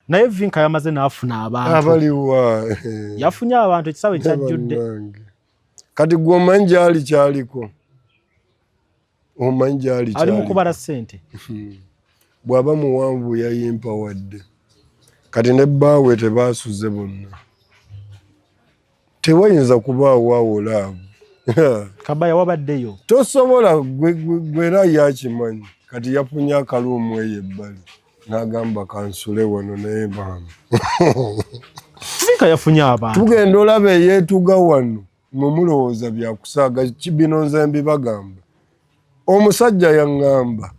naye Vinka yamaze n'afuna abantu abaliwa yafunye abantu ekisawe kyajjudde kati gwe omanyi gyali kyaliko omanyi gyali ali mu kubala ssente bw'aba muwanvu yayimpa wadde kati ne bbaawe tebaasuze bonna tewayinza kubaawo awolaavu Kabaya wabaddeyo tosobola gwera yakimanyi kati yafunye akaluumu eyo ebbali n'agamba kansule wano naye baama Vinka yafunye abantu tugenda olaba eyeetuga wano mumulowooza byakusaaga bino nze mbibagamba omusajja yaŋŋamba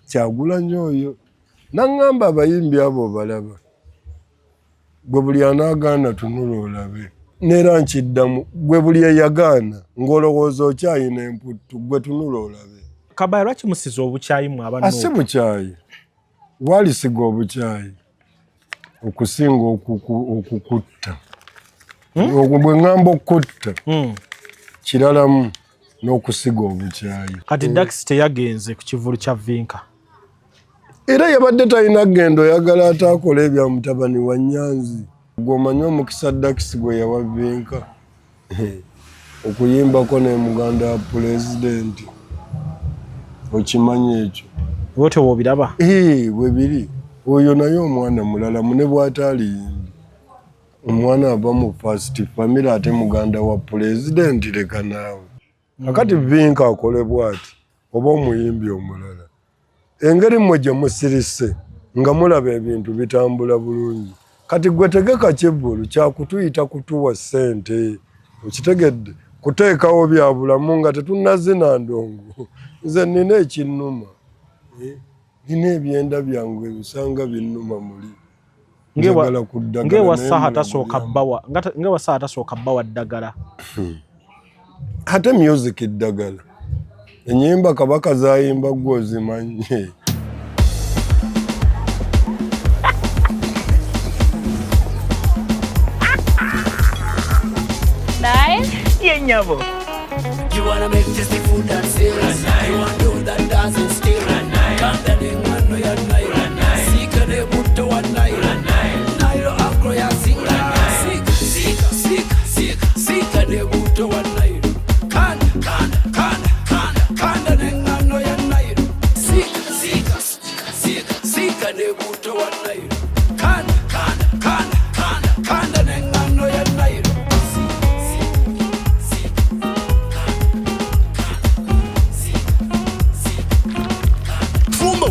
Kyagulanyi oyo naŋŋamba abayimbi abo balaba gwe buli anaagaana tunula olabe neera nkiddamu gwe buli eyagaana ng'olowooza okyayina emputtu gwe tunula olabe Kabaya lwaki musiza obukyayi mu abantu ase bukyayi walisiga obukyayi okusinga okukutta bwe ŋŋamba okutta kiralamu n'okusiga obukyayi kati Dax teyagenze ku kivulu kya Vinka era yabadde talina ggendo oyagala ataakola ebya mutabani wa Nyanzi gw'omanyi omukisa Dax gwe yawa Vinka okuyimbako ne muganda wa pulezidenti okimanyi ekyo wote wobiraba bwe biri oyo naye omwana mulala mune bw'ataaliyimbi omwana ava mu first family ate muganda wa pulezidenti leka naawe akati Vinka akolebwa ati oba omuyimbi omulala engeri mmwe gye musirise nga mulaba ebintu bitambula bulungi kati gwe tegeka ky'ebbulu kyakutuyita kutuwa ssente okitegedde kuteekawo bya bulamu nga tetunnazina ndongo nze nina ekinnuma nina ebyenda byange ebisanga binnuma muli ngewasaha tasooka bbawa ddagala ate music eddagala ennyimba Kabaka zayimba gwe ozimanyi Yenyabo You wanna make tasty food and serious. You wanna do that dancing still. Kanda ni ngano ya naira. Sika ne buto wa naira. Nairo akro ya sika. Sika ne buto wa naira. Kanda ne ngano ya naira. Sika ne buto wa naira. Kanda ne ngano ya naira.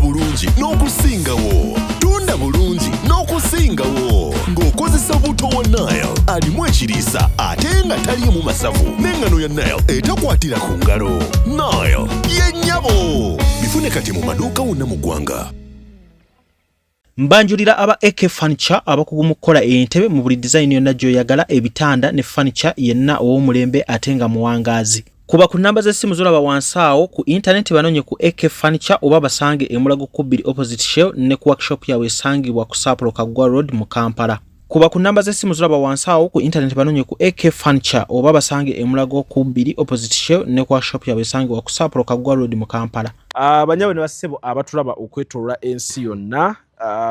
Bulungi n'okusingawo tunda bulungi n'okusingawo ng'okozesa buto wa Nile alimu ekiriisa ate nga taliimu masavu n'engano ya Nile etakwatira ku ngalo. Nile yennyabo bifune kati mu maduuka wonna mu ggwanga. Mbanjulira aba AK Furniture abakugu mu kukola entebe mu buli design yonna gy'oyagala ebitanda ne furniture yenna ow'omulembe ate nga muwangaazi. Kuba ku namba z'essimu zolaba wansawo ku internet banonye ku AK Furniture oba basange e Mulago Kubiri opposite Shell ne ku workshop yawe esangibwa ku Sapolo Kaggwa Road mu Kampala. Kuba ku namba z'essimu zolaba wansawo ku internet banonye ku AK Furniture oba basange e Mulago Kubiri opposite Shell ne ku workshop yawe esangibwa ku Sapolo Kaggwa Road mu Kampala. Abanyawe ne basebo abatulaba okwetolwa ensi yonna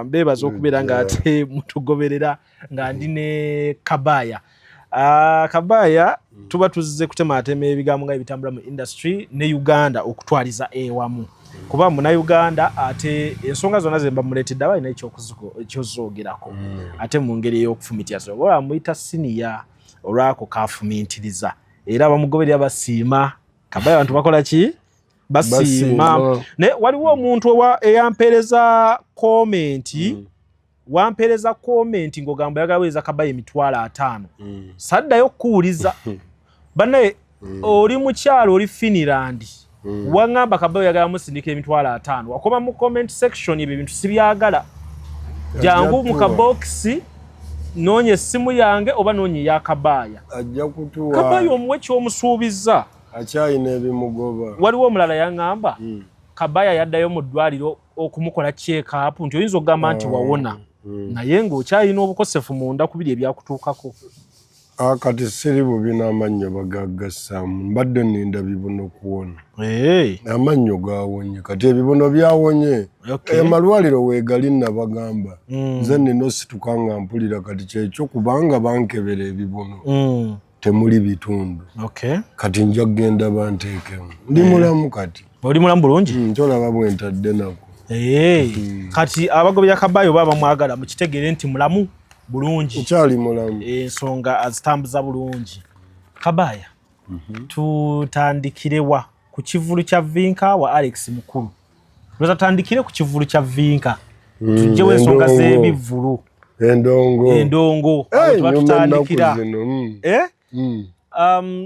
mbebaza okubeera nga ate mutugoberera nga ndi ne Kabaya. Kabaya tuba tuzze kutema ebigambo nga ebitambula mu industry ne Uganda okutwaliza ewamu kuba mu na Uganda ate ensonga zonna zemba muletedde abalina ekyozogerako ate mu ngeri y'okufumitira so wala muyita senior olwako kafumintiriza era abamugoberera basiima. Kabaya abantu bakola ki basiima ne waliwo omuntu eyampereza comment wampereza comment ngogamba yagaweza Kabaya emitwalo 5 saddayo kuuliza bane oli mukyalo oli Finland wangamba Kabaya yagala musindika emitwalo 5 wakoma mu comment section ebyo bintu sibyagala jangu mu kabox nonye simu yange oba nonye ya Kabaya ajja kutuwa Kabaya omwe ky'omusuubiza akyayina ebimugoba waliwo omulala yangamba Kabaya yaddayo mu ddwaliro okumukola check up nti oyinza okugamba nti wawona naye ng'okyalina obukosefu munda ku biri ebyakutuukako Kati siri bubi n'amannyo bagagassaamu mbadde nninda bibuno kuwona. Amannyo gaawonye kati ebibuno byawonye. Amalwaliro weegali nabagamba. Nze nina osituka nga mpulira kati kyekyo kubanga bankebera ebibuno. Temuli bitundu. Kati nja kugenda banteekemu. Ndi mulamu kati. Oli mulamu bulungi? Tolaba bwe ntadde nako. Kati abagobya Kabayo baba mwagala mukitegere nti mulamu bulungi. Nkyali mulamu. Ensonga azitambuza bulungi. Kabaya, tutandikirewa ku kivulu kya Vinka wa Alex Mukulu. Tuzatandikire ku kivulu kya Vinka. Tujjewo ensonga z'ebivulu. Endongo. Tutandikira.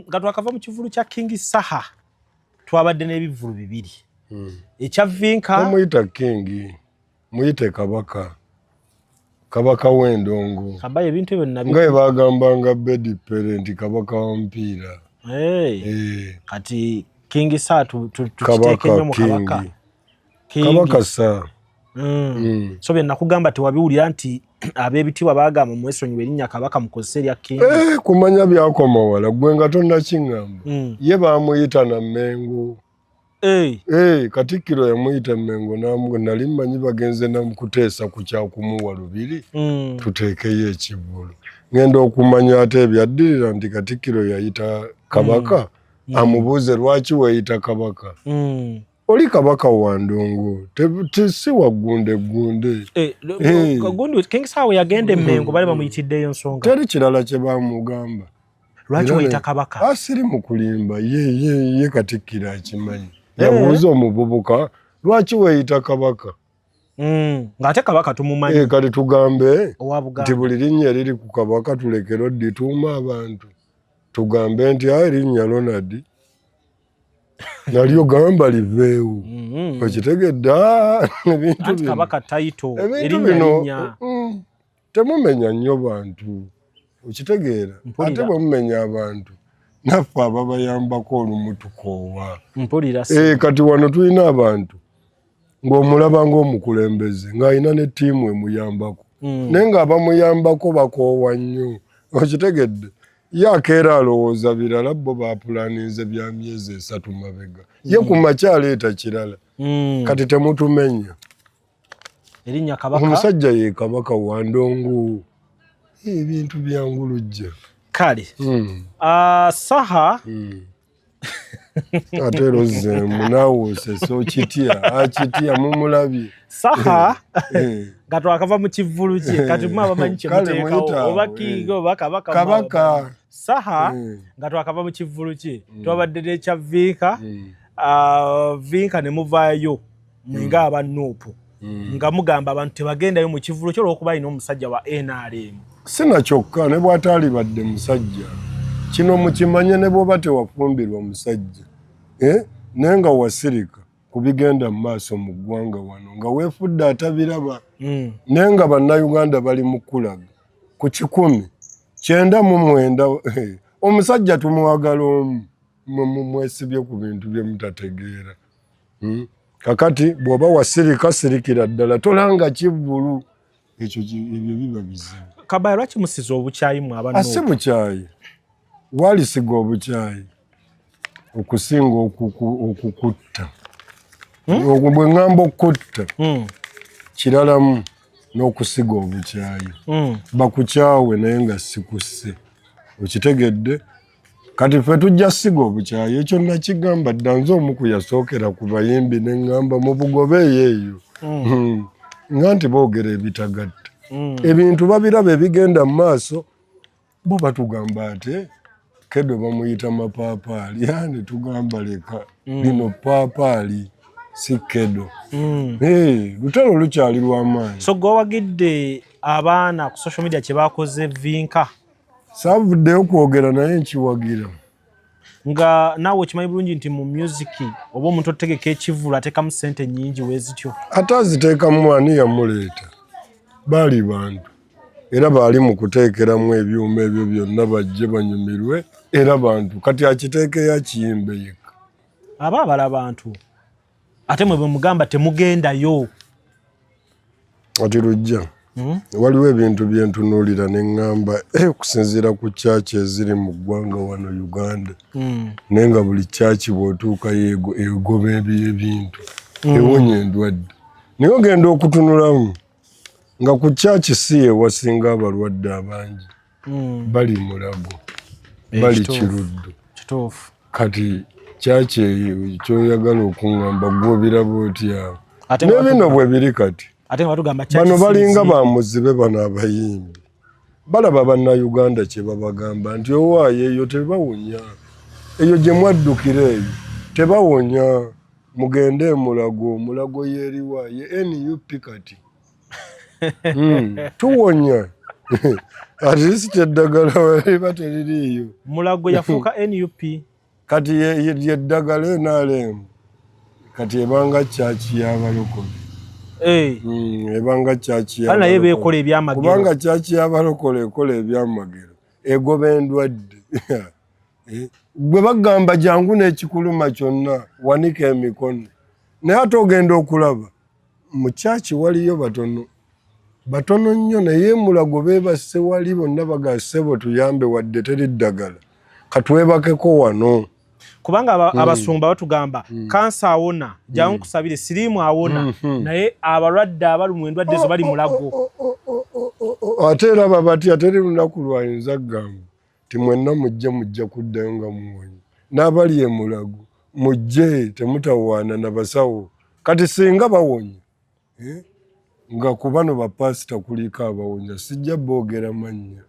Nga twakava mu kivulu kya King Saha twabadde n'ebivulu bibiri. Ekya Vinka muyita King, muyite Kabaka. Kabaka w'endongo. Kabaya ebintu ebyo nabyo. Nga bagambanga bed parent Kabaka wa mpira. Kati King Saha tukiteeke nnyo mu Kabaka. Kabaka Saha. So bye nakugamba tewabiwulira nti ab'ebitiibwa baagamba mwesonyiwe erinnya Kabaka mukozesa erya King. Kumanya byakoma wala gwe nga tonnakingamba. Ye baamuyita na Mmengo. Katikkiro yamuyita Mmengo namwe nali mmanyi bagenze namukuteesa ku kyakumuwa lubiri tuteekeyo ekivulu. Ngenda okumanya ate ebyaddirira nti Katikkiro yayita Kabaka amubuuze lwaki weeyita Kabaka. Oli Kabaka wa ndongo si wagunde. King Saha yagenda Mmengo bali bamuyitiddeyo nsonga. Teri kirala kye baamugamba. Lwaki weeyita Kabaka? Asiri mu kulimba ye Katikkiro akimanyi. Yabuuza omuvubuka lwaki weeyita Kabaka. Ng'ate Kabaka tumumanyi. Kati tugambe nti buli linnya eriri ku Kabaka tulekera oddituuma abantu. Tugambe nti erinnya Ronald nalyo gamba liveewo. Okitegedde ebintu Kabaka tayito erinnya temumenya nnyo bantu. Okitegeera ate bwemumenya abantu naffe ababayambako olumu tukoowa. Kati wano tulina abantu ng'omulaba ng'omukulembeze ng'alina ne ttiimu emuyambako naye ng'abamuyambako bakoowa nnyo. Okitegedde ye akeera alowooza birala bo baapulaanize bya myezi 3 mabega. Ye ku makya aleeta kirala. Kati temutumenya. Erinnya Kabaka. Omusajja ye Kabaka wa ndongo. Ebintu byangulujja. Kale. Saha. Ate Rozeemu naawe osese okitya akitya mumulabye. Saha nga twakava mu kivulu kye kati mwe abamanyi kye muteekawo oba King oba Kabaka. Saha nga twakava mu kivulu kye twabadde n'ekya Vinka. Vinka ne muvaayo mwenga aba Nuupu nga mugamba abantu tebagendayo mu kivulu kyo olw'okuba alina omusajja wa NRM. Sina kyokka ne bw'ataali badde musajja kino mukimanye ne bw'oba tewafumbirwa musajja naye nga wasirika ku bigenda mu maaso mu ggwanga wano nga weefudde atabiraba naye nga bannayuganda bali mu kulaga ku 199 omusajja tumuwagala omu mwesibye ku bintu bye mutategeera. Kakati bw'oba wasirika sirikira ddala tolanga kivulu ekyo ebyo biba bizibu. Kabaya lwaki musiza obukyayi mu abantu? Ase bukyayi walisiga obukyayi okusinga okukutta. Bwe ngamba okutta kiralamu n'okusiga obukyayi. Bakukyawe naye nga sikusse. Okitegedde? Kati ffe tujja siga obukyayi ekyo nakigamba dda nze omu ku yasookera ku bayimbi ne ŋŋamba mu bugobe eyo nga nti boogera ebitagatta. Ebintu babiraba ebigenda mu maaso bo batugamba ate Kedo bamuyita mapaapaali ne tugamba leka lino paapaali si Kedo. Lutalo lukyali lw'amaanyi. So gwawagidde abaana ku social media kye bakoze Vinka? Saavuddeyo kwogera naye nkiwagira. Nga naawe okimanyi bulungi nti mu musiki oba omuntu otegeka ekivulu ateekamu ssente nnyingi weezityo? Ate aziteekamu ani yamuleeta? Baali bantu era baali mu kuteekeramu ebyuma ebyo byonna bajje banyumirwe era bantu kati akiteekeyo akiyimbe yekka. Aba abala bantu ate mwe bwe mugamba temugendayo. Ati lujja waliwo ebintu byentunuulira ne ŋŋamba okusinziira ku kyaki eziri mu ggwanga wano Uganda naye nga buli kyaki bw'otuukayo egoba ebintu ewonya endwadde naye ogenda okutunulamu nga ku kyaki si ewasinga abalwadde abangi bali Mulago bali Kiruddu kati kyaki eyo kyoyagala okuŋŋamba gw'obiraba otya n'ebino bwe biri kati bano balinga bamuzibe bano abayimbi balaba bannayuganda kye babagamba nti owaayo eyo tebawonya eyo gye mwaddukira eyo tebawonya mugende Mulago yeeriwa ye NUP kati tuwonya ati eddagala waliba teririiyo Mulago yafuuka NUP kati yeddagala NRM kati ebanga kyaki y'abalokole ebanga kyaki naye beekola ebyamagero kubanga kyaki y'abalokole ekola ebyamagero egoba endwadde gwe bagamba jangu n'ekikuluma kyonna wanika emikono naye ate ogenda okulaba mu kyaki waliyo batono nnyo naye Mulago beebase wali bonna bagasebo tuyambe wadde teri ddagala katwebakeko wano kubanga abasumba batugamba kansa awona jangu kusabire sirimu awona naye abalwadde abalumwa endwadde zo bali Mulago ate era babati teri lunaku lwayinza gamba ti mwenna mujja kuddayo nga muwonye n'abali e Mulago mujje temutawaana na basawo kati singa bawonya nga ku bano bapasita kuliko abawonya sijja boogera mannya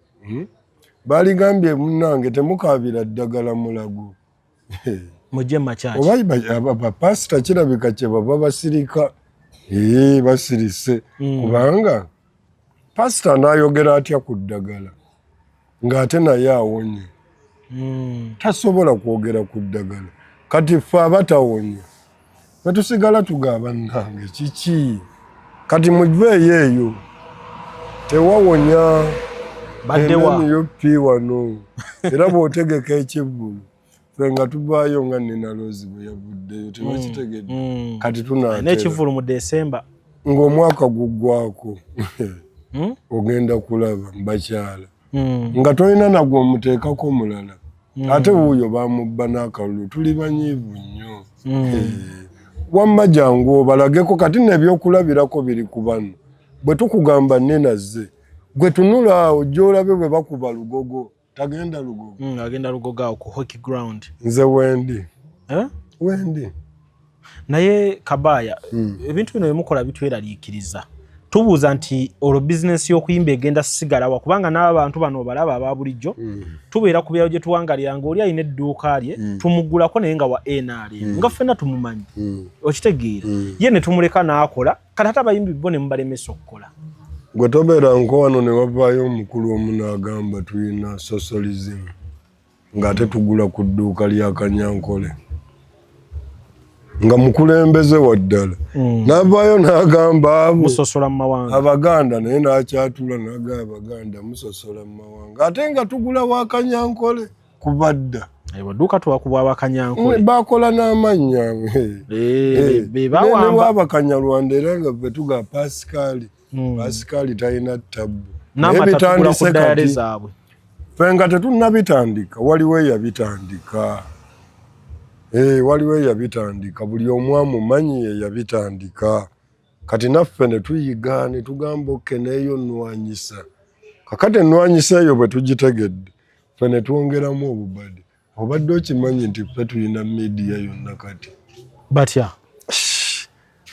baligambye munnange temukaabira ddagala Mulago mujje makyaki oba bapasita kirabika kye baba basirika basirise kubanga pasita anaayogera atya ku ddagala ng'ate naye awonye tasobola kwogera ku ddagala kati ffe abatawonya netusigala tugamba nange kiki kati muveeyo eyo tewawonya NUP wano era bw'otegeka ekiggulu ffe nga tuvaayo nga Nina Rose bwe yavuddeyo tebakitegedde kati tunaatera n'ekivulu mu Desemba ng'omwaka guggwako ogenda kulaba mbakyala nga tolina nagwo omuteekako mulala ate wuuyo bamubba n'akalulu tuli banyiivu nnyo wamma jangu obalageko kati nebyokulabirako biri ku bano bwe tukugamba Ninaze gwe tunula awo gy'olabe bwe bakuba Lugogo tagenda Lugogo agenda Lugogo awo ku hockey ground nze wendi naye Kabaya ebintu bino byemukola bitweraliikiriza tubuuza nti olwo bizinesi y'okuyimba egenda sigalawa kubanga n'abantu bano balaba aba bulijjo tubeera ku byalo gye tuwangalira nga oli alina edduuka lye tumugulako naye nga wa NRM nga ffenna tumumanyi okitegeera ye ne tumuleka n'akola kati ate abayimbi bo ne mubalemesa okukola gwe tobeera nko wano ne wavaayo omukulu omu n'agamba tulina socialism ng'ate tugula ku dduuka lya Kanyankole nga mukulembeze waddala n'avaayo n'agamba abo musosola mu mawanga Abaganda naye n'akyatula n'agamba Abaganda musosola mu mawanga ate nga tugula wa Kanyankole kubadda wadduuka tuwakubwa Abakanyankole bakola n'amannya bebawamba Abakanyarwanda era nga ffe tuga Pascal talina ttabu n'amatagula ku dayale zaabwe ffe nga tetunnabitandika waliwo eyabitandika waliwo eyabitandika buli omu amumanyi eyabitandika kati naffe ne tuyiga ne tugamba oke neeyo nnwanyisa kakati ennwanyisa eyo bwe tugitegedde ffe ne twongeramu obubade obadde okimanyi nti ffe tulina midiya yonna kati batya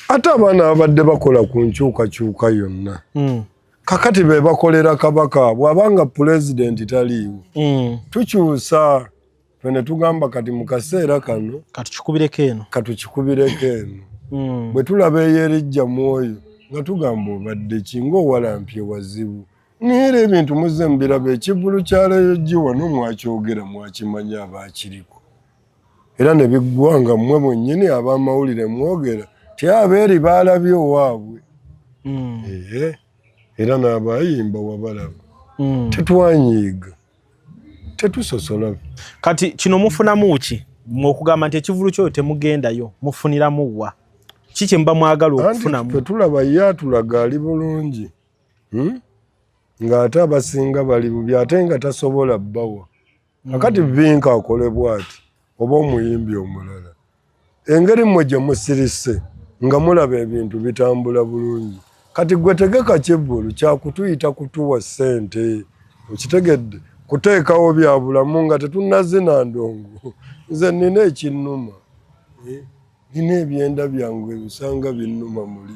ate abaana babadde bakola ku nkyukakyuka yonna kakati be bakolera kabaka bw'abanga pulezidenti taliiwo tukyusa ffe ne tugamba kati mu kaseera kano katukikubireko eno bwe tulaba eyerijja mwoyo nga tugamba obadde ki ng'owalampye wazibu niera ebintu muzze mubiraba ekivvulu kyaleyo ggi wano mwakyogera mwakimanyi abaakiriko era ne biggwa nga mmwe mwennyini ab'amawulire mwogera ti abeeri baalabye owaabwe era n'abayimba wabalaba tetwanyiiga tetusosola kati kino mufunamu ki okugamba nti ekivulu kyoyo temugendayo mufuniramu wa kiki mba mwagala okufunamu tetulaba ye atulaga ali bulungi ng'ate abasinga bali bubi ate nga tasobola bbawa. Kakati Vinka akolebwa ati oba omuyimbi omulala. Engeri mmwe gye musirise nga mulaba ebintu bitambula bulungi. Kati gwe tegeka Kibbulu kyakutuyita kutuwa ssente. Okitegedde kuteekawo bya bulamu nga tetunnazina ndongo. Nze nina ekinnuma. Nina ebyenda byange ebisanga binnuma muli.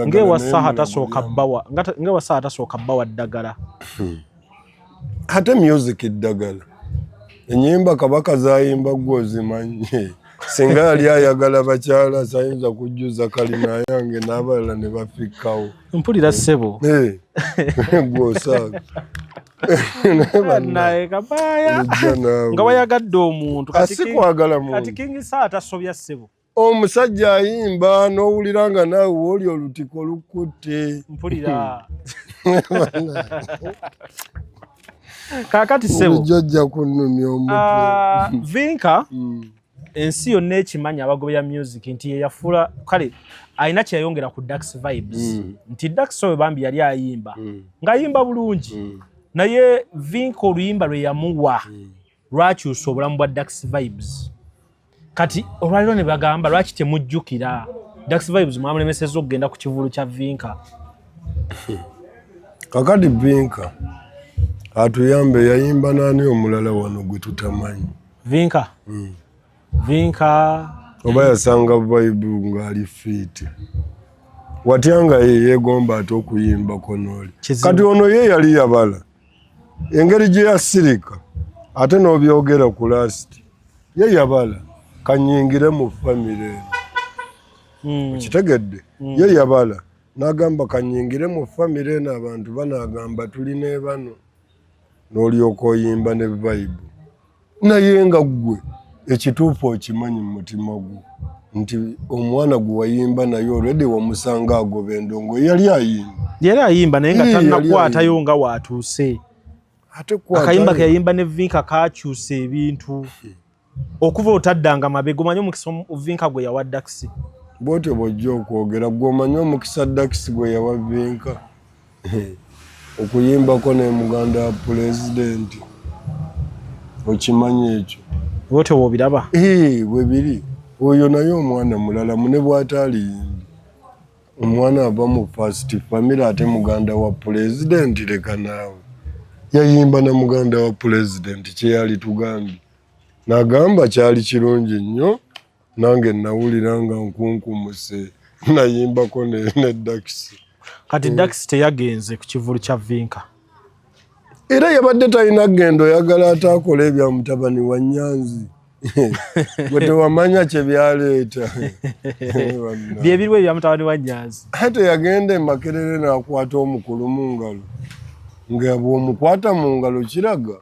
Ngewa saha tasooka bbawa ddagala. Ate music eddagala. Ennyimba Kabaka zayimba gwe ozimanyi. Singa yali ayagala bakyala sayinza kujjuza kalina yange n'abalala ne bafikkawo. Mpulira ssebo. Gw'osaaga. Naye Kabaya. Nga wayagadde omuntu. Asikwagala muntu. Kati King Saha tasobya ssebo. Omusajja ayimba n'owulira nga naawe w'oli olutiko lukutte. Mpulira. Kakati ssebo. Ojja kunnumya omutwe. Vinka ensi yonna ekimanya abagobe ya music nti yeyafuula kale alina kyeyayongera ku Dax Vibes nti Dax oyo bambi yali ayimba ng'ayimba bulungi naye Vinka oluyimba lwe yamuwa lwakyusa obulamu bwa Dax Vibes. Kati olwaliro ne bagamba lwaki temujjukira Dax Vibes mwamulemesezza okugenda ku kivulu kya Vinka. Kakati Vinka atuyambe yayimba nani omulala wano gwe tutamanyi. Vinka oba yasanga Bible ng'ali fiiti. Watyanga ye yeegomba ate okuyimbako n'oli. Kati ono ye yali yabala. Engeri gye yasirika ate n'obyogera ku lasiti. Ye yabala kanyingire mu famire eno. Okitegedde? Ye yabala n'agamba kanyingire mu famire eno abantu banaagamba tulina bano. N'olyoka oyimba ne Bible. Naye nga ggwe ekituufu okimanyi mu mutima gwo nti omwana gwe wayimba naye already wamusanga agoba endongo yali ayimba naye nga tannakwatayo nga waatuuse. Akayimba ke yayimba ne Vinka kakyusa ebintu okuva otaddanga mabega. Omanyi omukisa Vinka gwe yawa Dax? Bw'otyo bw'ojja okwogera gwe omanyi omukisa Dax gwe yawa Vinka okuyimbako ne muganda wa pulezidenti. Okimanyi ekyo? Bw'otyo bw'obiraba? Bwe biri. Oyo naye omwana mulala mune bw'ataaliyimbi. Omwana ava mu first family ate muganda wa pulezidenti leka naawe. Yayimba na muganda wa pulezidenti kye yali tugambye. N'agamba kyali kirungi nnyo nange nawulira nga nkunkumuse nayimbako ne Dax. Kati Dax teyagenze ku kivulu kya Vinka. Era yabadde talina ggendo oyagala ataakola ebya mutabani wa Nyanzi. Bwe tewamanya kye byaleeta. Bye biriwo ebya mutabani wa Nyanzi. Ate yagenda e Makerere n'akwata omukulu mu ngalo. Nga bw'omukwata mu ngalo kiraga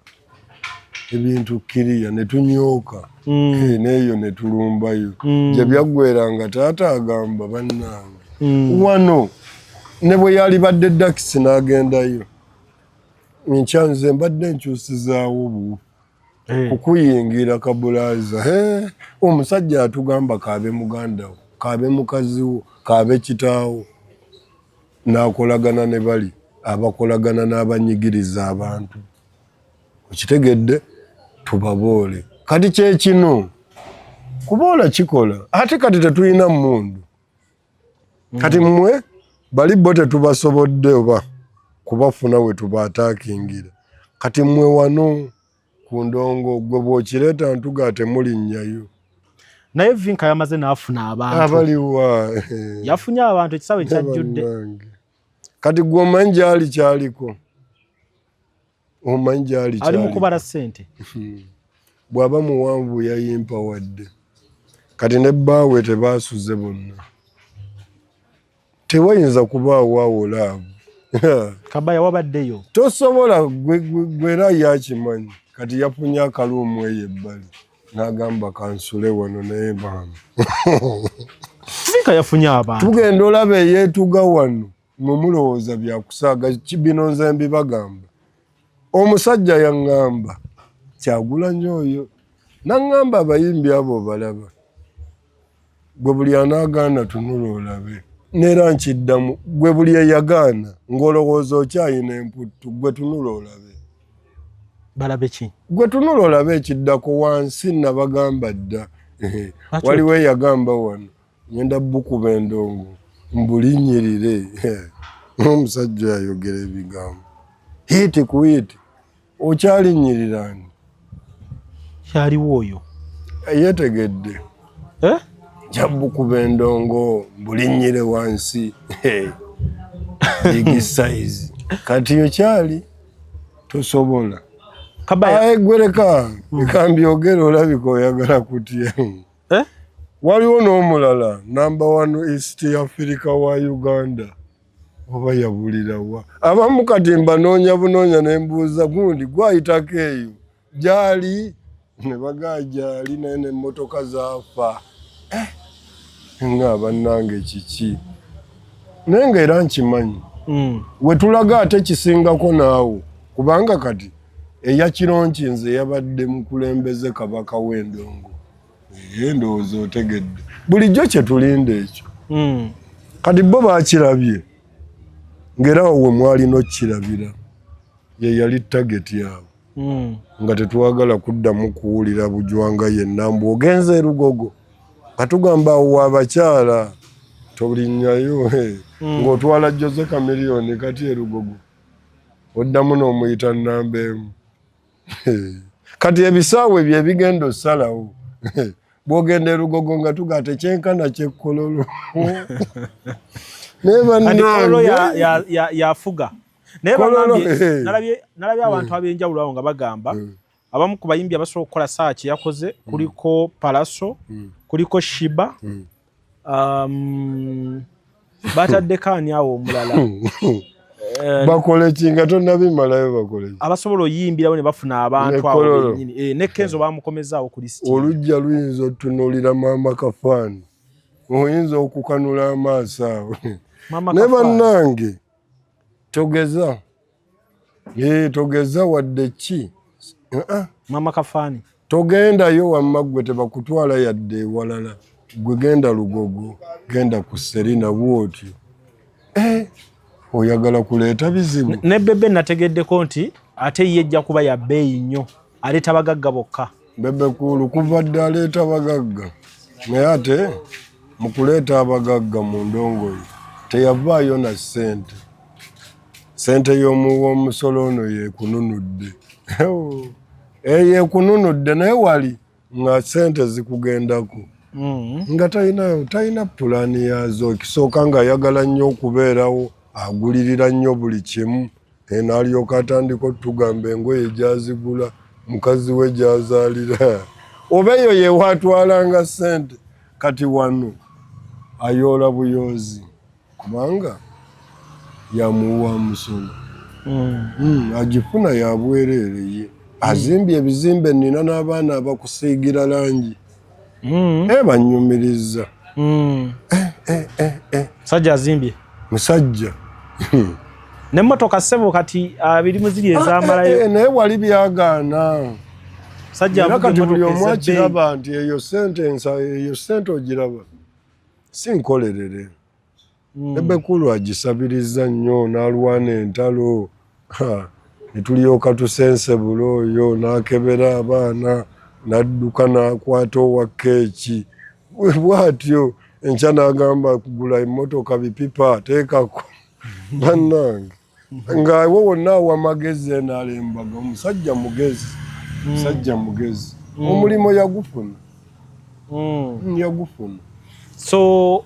ebintu kiriya ne tunyooka. N'eyo ne tulumbayo. Gye byaggweranga taata agamba bannange. Wano ne bwe yali badde Dax n'agendayo. Nkyanze mbadde nkyusizaawo buufu. Kukuyingira kabulaza. Omusajja atugamba kaabe muganda wo, kaabe mukazi wo, kaabe kitaawo. N'akolagana ne bali abakolagana n'abanyigiriza abantu. Okitegedde? Tubaboole. Kati kye kino kuboola kikola. Ate kati tetulina mmundu. Kati mmwe bali bo tetubasobodde oba kubafuna we tubaataakingira. Kati mmwe wano ku ndongo gwe bw'okireeta ntuga temulinnyayo. Naye Vinka yamaze n'afuna abantu. Abaliwa. Yafunye abantu ekisawe kyajjudde. Kati gwe omanyi gyali kyaliko. Omanyi gyali kyaliko. Ali mu kubala ssente. Bw'aba muwanvu yayimpa wadde. Kati ne bbaawe tebaasuze bonna. Tewayinza kubaawo awolaavu. Kabaya wabaddeyo. Tosobola gwe era yakimanyi. Kati yafunye akaluumu eyo ebbali. N'agamba kansule wano naye bambi. Vinka yafunye abantu. Tugenda olaba eyeetuga wano. Mumulowooza byakusaaga bino nze mbibagamba. Omusajja yaŋŋamba Kyagulanyi oyo. N'aŋŋamba abayimbi abo balaba. Gwe buli anaagaana tunula olabe. Nera nkiddamu gwe buli eyagaana ng'olowooza okyayina emputtu gwe tunula olabe. Balabe ki? Gwe tunula olabe ekiddako wansi nabagamba dda. Waliwo eyagamba wano ngenda bukuba endongo mbulinnyirire. Omusajja yayogera ebigambo. Hiti ku hiti. Okyalinnyirira ani? Kyaliwo oyo. Yeetegedde. Jabukuba endongo mbulinnyire wansi. Big size. Kati okyali tosobola. Gwereka ekambyogera olabika oyagala kutya. Waliwo n'omulala number 1 East Africa wa Uganda. Oba yabulira wa. Abamu kati mbanoonya bunoonya ne mbuuza gundi gwayitako eyo. Gyali ne bagajali naye n'emmotoka zaafa. Nga bannange kiki. Naye ng'era nkimanyi. We tulaga ate kisingako naawo. Kubanga kati eya Kironki nze yabadde mukulembeze kabaka w'endongo. Ndowooza otegedde. Bulijjo kye tulinda ekyo. Kati bo baakirabye. Ng'era we mwalina okkirabira. Ye yali tageti yaabwe. Nga tetwagala kuddamu kuwulira bujwanga yenna mbu ogenze Lugogo. Katugamba awo abakyala tolinnyayo ng'otwala Jose Chameleone kati Lugogo. Oddamu n'omuyita nnamba emu. Kati ebisaawe bye bigenda ossalawo. Bw'ogenda Lugogo nga tugaate kyenkana kyekkololo. Kololo yafuga. Naye nalabye abantu ab'enjawulo awo nga bagamba abamu ku bayimbi abasobola okukola saaki yakoze kuliko Palaso, kuliko Shiba, bataddeko ani awo omulala. Bakole kinga tonnabimalayo bakole. Abasobola oyimbirawo ne bafuna abantu awo bennyini. Ne Kenzo bamukomezaawo ku lisiti. Olujja luyinza otunuulira Maama Kafaani. Oyinza okukanula amaaso awo. Ne bannange togeza. Togeza wadde ki? Maama Kafaani. Togendayo wamma gwe tebakutwala yadde ewalala. Gwe genda Lugogo, genda ku Serena bw'otyo. Oyagala kuleeta bizibu. Ne Bebe nategeddeko nti ate ye ejja kuba ya bbeeyi nnyo. Aleeta bagagga bokka. Bebe Cool kuva dda aleeta bagagga. Naye ate mu kuleeta abagagga mu ndongoyi teyavaayo na ssente. Ssente y'omusolo ono yeekununudde. Yeekununudde naye wali nga ssente zikugendako. Nga talina pulaani yazo. Ekisooka ng'ayagala nnyo okubeerawo. Agulirira nnyo buli kimu. N'alyoka atandika otugamba engoye gy'azigula, mukazi we gy'azaalira. Oba eyo ye waatwalanga ssente. Kati wano ayoola buyoozi. Kubanga yamuwa musono. Agifuna ya bwereere ye. Azimbye ebizimbe nnina n'abaana abakusiigira langi. Banyumiriza. Musajja azimbye. Musajja. N'emmotoka ssebo kati abirimu ziri ezaamalayo. Naye wali byagaana. Musajja avuga kati buli emmotoka omu akiraba nti eyo ssente ogiraba. Si nkolerere. Bebe Cool agisabiriza nnyo n'alwana entalo. Ne tulyoka tusensebula oyo n'akebera abaana n'adduka n'akwata owa keeki. Bw'atyo enkya n'agamba kugula emmotoka bipipa teekako. Bannange ng'awo wonna aw'amagezi n'alembaga. Omusajja mugezi. Musajja mugezi. Omulimu yagufuna. Yagufuna. So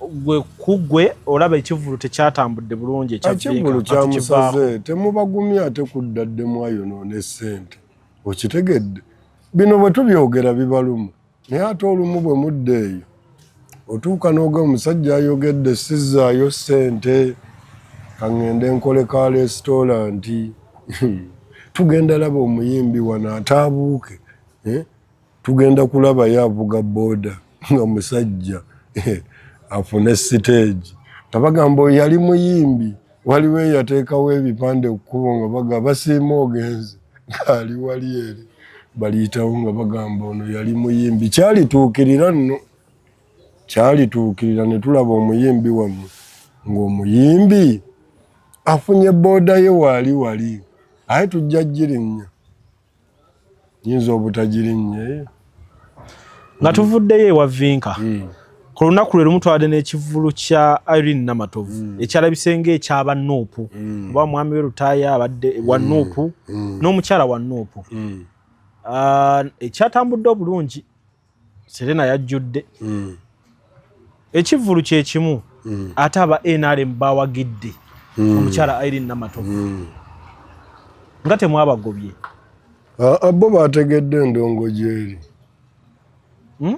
gwe olaba ekivulu tekyatambudde bulungi ekivulu kyamusaze. Temubagumya ate kuddaddemu ayonoona essente. Okitegedde? Bino bwe tubyogera bibaluma. Naye ate olumu bwe mudde eyo otuuka n'oga omusajja ayogedde sizzaayo ssente kaŋŋende nkole ka restauranti. Tugenda laba omuyimbi wano ataabuuke. Tugenda kulaba yavuga booda nga musajja afune siteegi. Tabagamba oyo yali muyimbi. Waliwo eyateekawo ebipande okkubo nga baga basiima ogenze. Ali wali eri. Baliyitawo nga bagamba ono yali muyimbi. Kyalituukirira nno. Kyalituukirira ne tulaba omuyimbi wammwe ng'omuyimbi afunye booda ye wali aye tujja girinnya yinza obutagirinnya nga tuvuddeyo ewa Vinka ku lunaku lwe lumu twadde n'ekivulu kya Irene Namatovu ekyalabise ng'ekyaba Nuupu oba mwami we Lutaaya abadde wa Nuupu n'omukyala wa Nuupu ekyatambudde obulungi Serena yajjudde ekivulu kye kimu ate aba NRM bawagidde omukyala Irene Namatovu nga temwabagobye bo bategedde endongo gyeri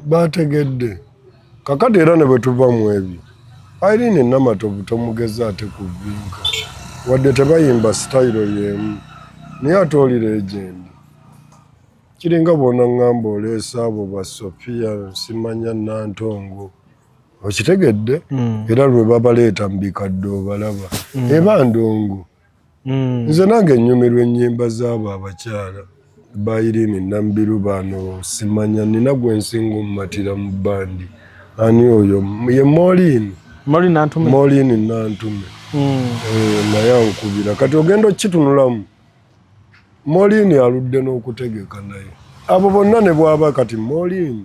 bategedde kakati era ne bwe tuva mu ebyo Irene Namatovu tomugeza ate ku Vinka wadde tebayimba sitayiro y'emu naye ate oli legend kiringa bona ngamba oleesa abo ba Sophia simanya Nantongo okitegedde era lwe babaleeta mu bikadde obalaba eba ndongo nze nange nnyumirwa ennyimba z'abo abakyala ba Irene Nambiru bano simanya nina gwe nsinga omumatira mu bandi ani oyo ye Maureen Nantume naye ankubira kati ogenda okitunulamu Maureen aludde n'okutegeka naye abo bonna ne bwaba kati Maureen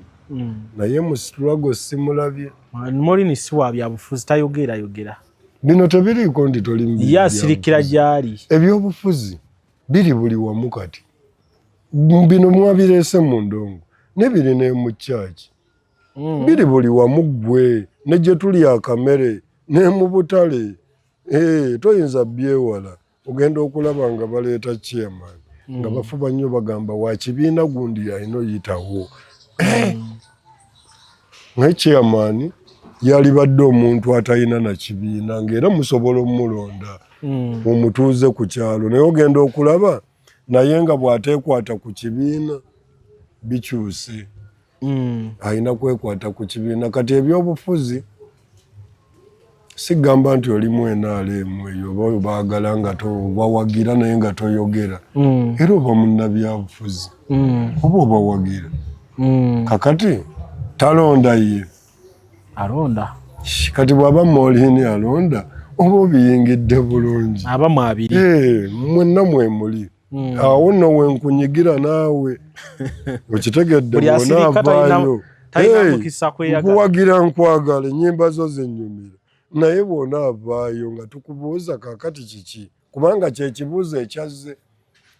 naye mu struggle simulabye Maureen si wa byabufuzi tayogera bino tebiriiko ndi toli yasirikira gyali ebyobufuzi biri buli wamu kati bino mwabireese mu ndongo nebiri ne mu kyaki biri buli wamu gwe ne gye tuli akamere ne mu butale toyinza byewala ogenda okulaba nga baleeta chairman nga bafuba nnyo bagamba wa kibiina gundi yalina oyitawo naye chairman yali badde omuntu atalina na kibiina ng'era musobola omulonda omutuuze ku kyalo naye ogenda okulaba naye nga bw'ateekwata ku kibiina bikyuse alina kwekwata ku kibiina kati ebyobufuzi sigamba nti oli NRM eyo oba baagala nga bawagira naye nga toyogera era oba munnabyabufuzi oba obawagira kakati talonda ye alonda kati bw'aba Maureen alonda oba obiyingidde bulungi aba mwabiri mwenna mwemuli awo nno wenkunyigira naawe okitegedde bwona avaayo nkuwagira nkwagala ennyimba zo zennyumira naye bwona avaayo nga tukubuuza kakati kiki kubanga kyekibuuzo ekyazze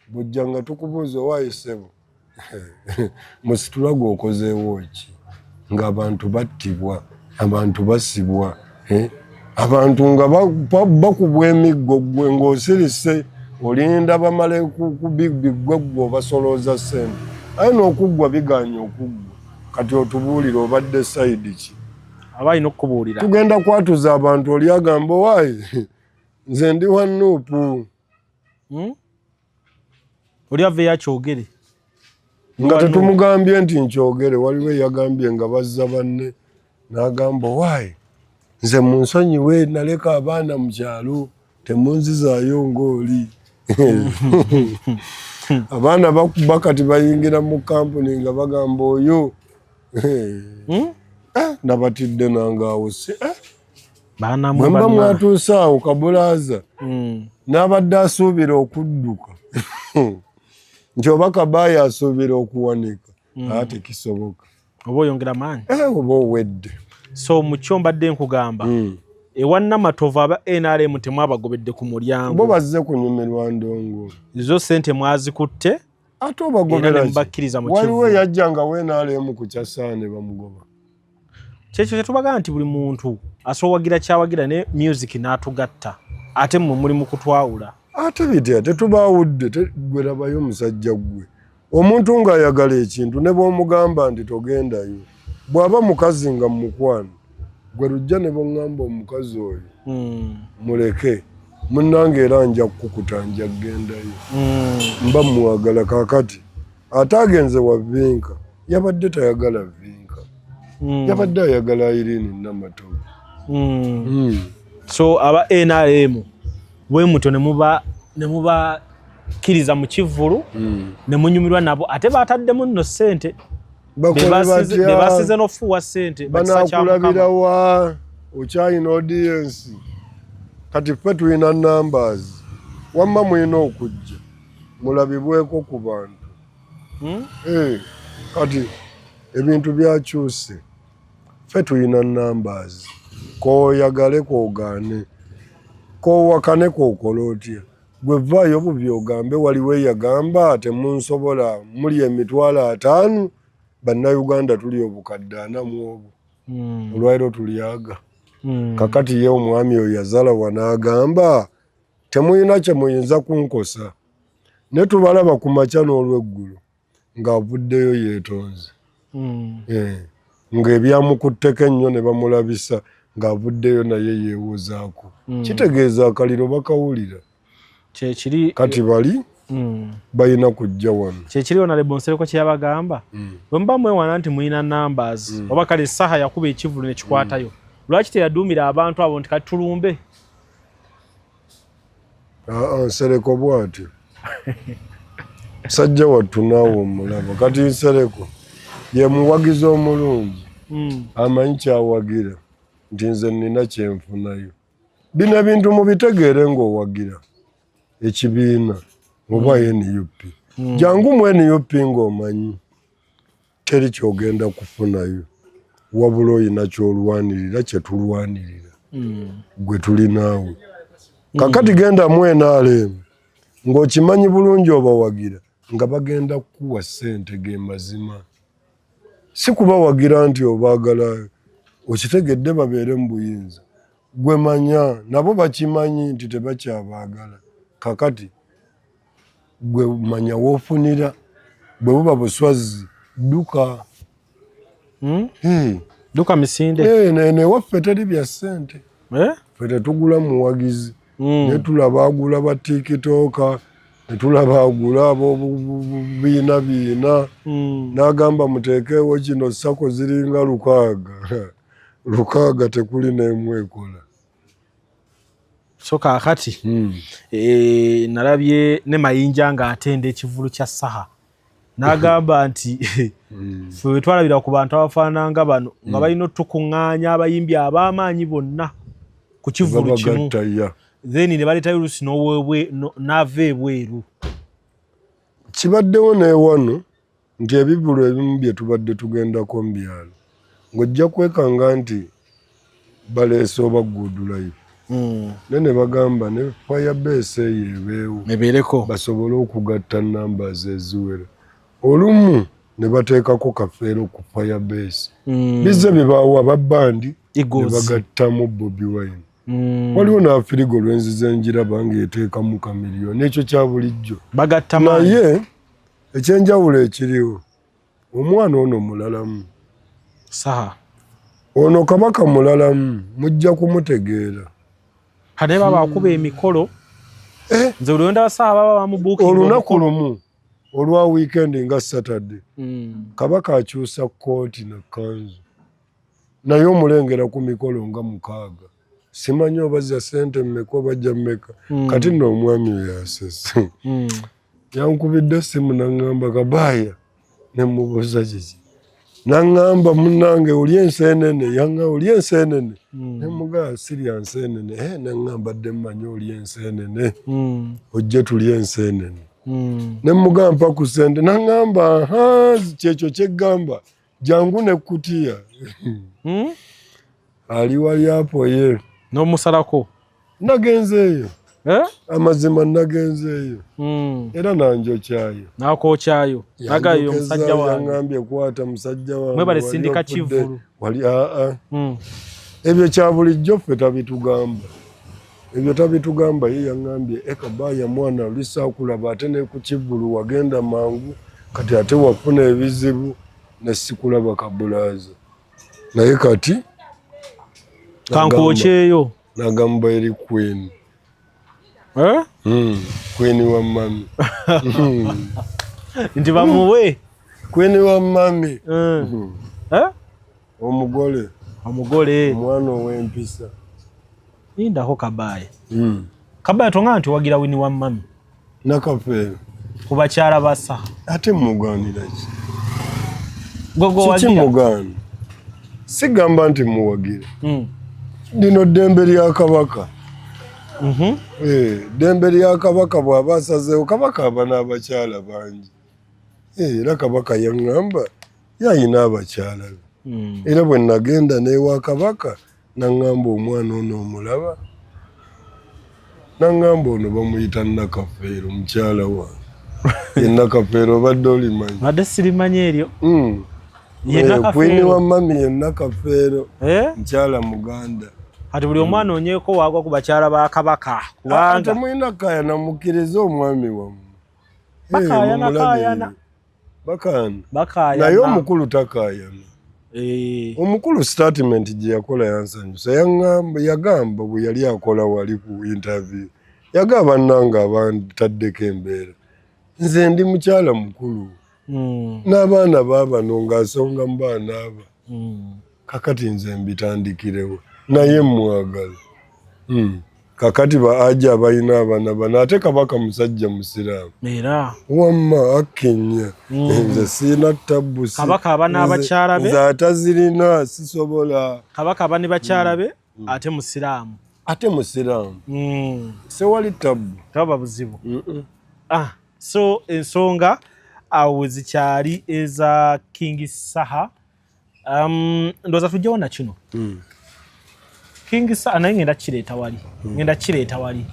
bujja nga tukubuuza owayisebo mu situlago okozeewo ki ng'abantu battibwa abantu basibwa abantu nga bakubwa emiggo gwe ng'osirise olinda bamale kubiggwe gwe obasolooza ssente aye n'okuggwa biganya okuggwa kati otubuulire obadde sayidi ki aba alina okubuulira tugenda kwatuza abantu oli agamba waayi nze ndi wa Nuupu oli aveeyo akyogere nga tetumugambye nti nkyogere waliwo eyagambye nga bazza banne n'agamba waayi nze munsonyiwe naleka abaana mu kyalo temunzizaayo ng'oli abaana bakuba kati bayingira mu kampuni nga bagamba oyo nabatidde nangaawo si bwemba mwatuuse awo kabulaaza n'abadde asuubira okudduka nti oba Kabaaya asuubira okuwanika ate kisoboka oba oyongera maanyi oba owedde so mukyo mbadde nkugamba ewa Namatovu aba NRM temwabagobedde ku mulyango bo bazze kunyumirwa ndongo izo sente mwazikutte ate obagobera mubakkiriza mu waliwo yajjanga we NRM ku kyasaane bamugoba kyekyo kyetubaga nti buli muntu asowagira kyawagira ne music n'atugatta ate mmwe muli mu kutwawula ate bitya tetubaawudde gwerabayo musajja gwe omuntu ng'ayagala ekintu ne bw'omugamba nti togendayo bw'aba mukazi nga mukwano gwe lujja ne boŋŋamba omukazi oyo muleke munnange era nja kukuta nja kgendayo mba muwagala kakati ate agenze wa Vinka yabadde tayagala Vinka yabadde ayagala Irene Namatovu so aba NRM bwe muto ne mubakkiriza mu kivulu ne munyumirwa nabo ate bataddemu nno ssente bebasize n'ofuuwa ssente banaakulabira wa okyalina audience kati ffe tulina numbers wamma mulina okujja mulabibweko ku bantu kati ebintu byakyuse ffe tulina numbers kooyagale koogaane koowakane kookola otya gwe vaayo bubi ogambe waliwo eyagamba temunsobola muli 5,000 bannayuganda tuli obukadde 40 mu obwo olwairo tulyaga kakati ye omwami oyo yazala wanaagamba temulina kye muyinza kunkosa ne tubalaba ku makya n'olweggulo ng'avuddeyo yeetonze ng'ebyamukutteko ennyo ne bamulabisa ng'avuddeyo naye yeewozaako kitegeeza akaliro bakawulira kati bali balina kujja wano kyekiri Honorable Nsereko kye yabagamba bwe muba mwewana nti mulina numbers oba kale essaha yakuba ekivulu ne kikwatayo lwaki teyaduumira abantu abo nti kati tulumbe Nsereko bw'atyo sajja wattu naawe omulaba kati Nsereko ye muwagizi omulungi amanyi kyawagira nti nze nina kyenfunayo bino ebintu mubitegeere ng'owagira ekibiina oba NUP jangu mu NUP ng'omanyi teri kyogenda kufunayo wabula oyina kyolwanirira kyetulwanirira gwe tuli naawe kakati genda mu NRM ng'okimanyi bulungi obawagira nga bagenda kukuwa ssente ge mazima si kubawagira nti obaagala okitegedde babeere mu buyinza gwe manya nabo bakimanyi nti tebakyabaagala kakati gwe manya woofunira bwe buba buswazi dduka duka misinde newaffe teri bya ssente ffe tetugula muwagizi ne tulaba agula ba tikitooka ne tulaba agula abobiina n'agamba muteekeewo kino sako ziringa 600 tekuli n'emu ekola so kaakati nalabye ne Mayinja ng'atenda ekivulu kya saha n'agamba nti ffe we twalabira ku bantu abafaanana nga bano nga balina otukuŋŋaanya abayimbi ab'amaanyi bonna ku kivulu kimu then ne baleetayo oluusi n'ava ebweru kibaddewo n'ewano nti ebivulu ebimu bye tubadde tugendako mu byalo ng'ojja kwekanga nti baleese oba good life ne bagamba ne firebase eyo ebeewo basobole okugatta numbers eziwera olumu ne bateekako kafeero ku firebase bizze bibaawa babbandi ne bagattamu Bobi Wine waliwo n'afirigo lwenziza enjiraba ng'eteekamu kamiliyoni ekyo kya bulijjo naye ekyenjawulo ekiriwo omwana ono mulalamu saha ono kabaka mulalamu mujja kumutegeera kane baba akuba emikolo nze olwenda basaha baba bamubuukinga olunaku lumu olwa weekend nga Saturday kabaka akyusa kooti na kanzu naye omulengera ku mikolo nga 6 simanyi oba za ssente mmeka oba jja mmeka kati nno omwami oyo asese yankubidde essimu naŋŋamba Kabaaya ne mubuuza kiki naŋŋamba munnange oli enseenene oli enseenene ne mugaa sirya nseenene naŋŋamba dde mmanyi oli enseenene ojje tulye enseenene ne mugaa mpa ku ssente naŋŋamba kyekyo kyeggamba jangu nekkutiya ali wali apo ye n'omusalako nagenzeeyo amazima nagenzeeyo era nanjokyayo nakokyayo nagayo omusajja wange yaŋŋambye kwata musajja wange mwebale sindika kivulu wali ebyo kya bulijjo ffe tabitugamba ye yaŋŋambye Kabaaya mwana oli saakulaba ate ne ku kivulu wagenda mangu kati ate wafuna ebizibu ne sikulaba kabulaaza naye kati kankokyeyo nagamba eri Queen Queen wa mami nti bamuwe Queen wa mami omugole omwana ow'empisa indako Kabaaya Kabaaya tonga nti wagira wini wa mami nakafeero ku bakyala basa ate mugaanira ki mugaana sigamba nti muwagira lino ddembe lya kabaka Dembe lya kabaka bw'aba asazeewo kabaka aba n'abakyala bangi era kabaka yaŋŋamba yayina abakyala be era bwe nagenda n'ewa kabaka naŋŋamba omwana ono omulaba naŋŋamba ono bamuyita Nakafeero mukyala wange ye Nakafeero obadde olimanyi badde sirimanyi eryo kwini wa mami ye Nakafeero mukyala muganda kati buli omwana onyeeko waagwa ku bakyala ba kabaka kubanga temulina kaayana mukkirize omwami wammwe bakaayana naye omukulu takaayana omukulu statement gye yakola yansanyusa yagamba bwe yali akola wali ku interview yagamba bannange abantaddeko embeera nze ndi mukyala mukulu n'abaana baabano ng'asonga mu baana aba kakati nze mbitandikirewo naye mwagala kakati baaja abalina abaana bano ate kabaka musajja musiraamu era wamma akkenya nze siina tabbusi kabaka aba n'abakyala be nze atazirina sisobola kabaka aba ne bakyala be ate musiraamu sewali tabbu taba buzibu so ensonga awo zikyali eza King Saha ndowooza tujjawo na kino King Saha naye ngenda kireeta wali